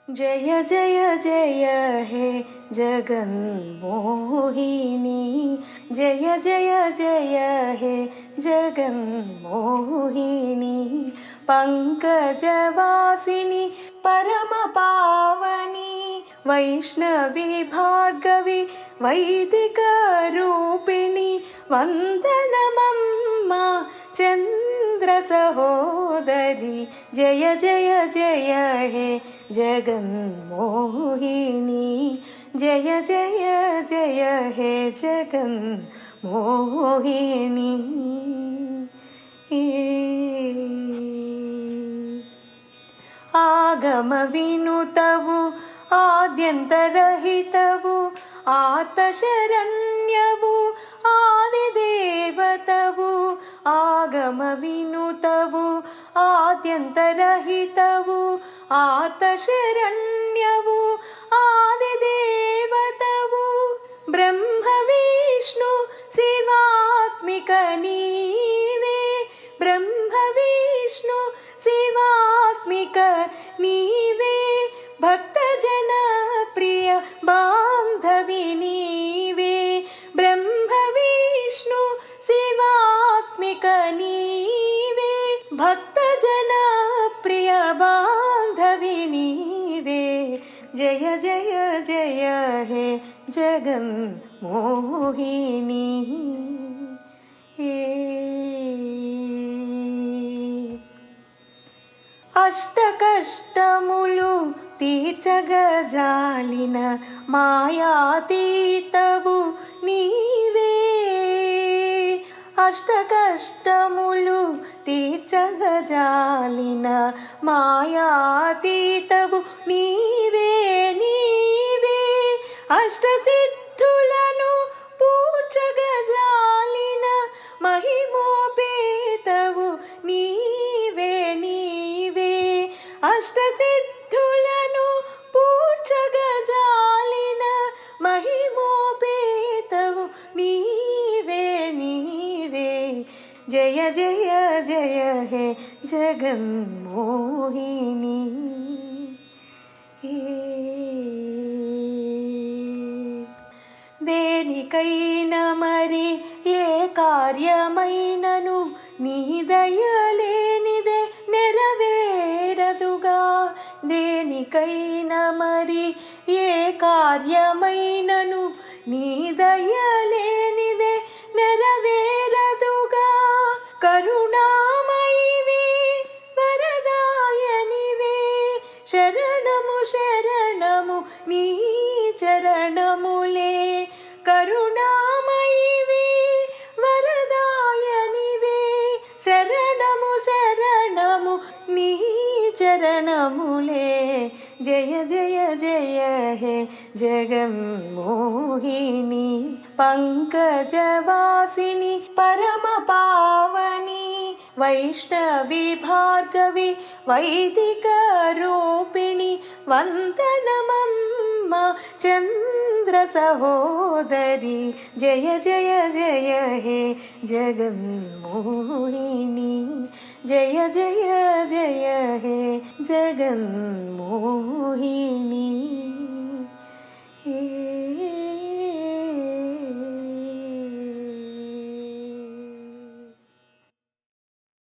जय जय जय हे जगन्मोहिनी, जय जय जय हे जगन्मोहिनी, पंकजवासिनी परम पावनी, वैष्णवी भार्गवी वैदिक रूपिणी, वंदनमम्मा चंद्र सहोदरी, जय जय जय हे जगन्मोहिनी, जय जय जय हे जगन्मोहिनी। ಆಗಮ ವಿನುತವು ಆದ್ಯಂತರಹಿತವು ಆರ್ತಶರಣ್ಯವು ಆದಿದೇವತವು, ಆಗಮ ವಿನುತವು ಆದ್ಯಂತರಹಿತವು ಆರ್ತಶರಣ್ಯವು ಆದಿದೇವತವು, ಬ್ರಹ್ಮ ವಿಷ್ಣು ಶಿವಾತ್ಮಿಕ ನೀವೇ, ಬ್ರಹ್ಮ ವಿಷ್ಣು ಶಿವಾತ್ಮಿಕ ನೀವೇ, ಭಕ್ತ ಜನ ಪ್ರಿಯ ಬಾಂಧವಿ ನೀವೇ, ಬ್ರಹ್ಮ ವಿಷ್ಣು ಶಿವಾತ್ಮಿಕ ನೀವೇ, ಭಕ್ತ ಜನ ಪ್ರಿಯ ಬಾಂಧವಿ ನೀವೇ, ಜಯ ಜಯ ಜಯ ಹೇ ಜಗನ್ಮೋಹಿನಿ। అష్ట కష్టములు తీర్చగజాలిన మాయాతీతవు నీవే, అష్ట కష్టములు తీర్చగజాలిన మాయాతీతవు నీవే నీవే, అష్ట సిద్ధులను పూడ్చగజాలిన మహిమోపేతవు నీవే నీవే, అష్ట సిద్ధులను పూడ్చగజాలిన మహిమోపేతవు నీవే నీవే, జయ జయ జయ హే జగన్మోహిని। దేనికైనా మరి ఏ కార్యమైనను నీ దయలేనిదే నెరవేరదుగా, దేనికైనా మరి ఏ కార్యమైనను నీ దయలేనిదే నెరవేరదుగా, కరుణామయివే వరదాయనివే, శరణము శరణము నీ చరణములే, కరుణామయివే వరదాయనివే, శరణము శరణము నీ చరణములే, జయ జయ జయ హే జగన్మోహిని, పంకజవాసిని పరమ పావని, వైష్ణవి భార్గవి వైదిక రూపిణి, వందనమమ్మ చంద్ర సహోదరి, జయ జయ జయ హే జగన్మోహిని, జయ జయ జయ హే జగన్మోహిని।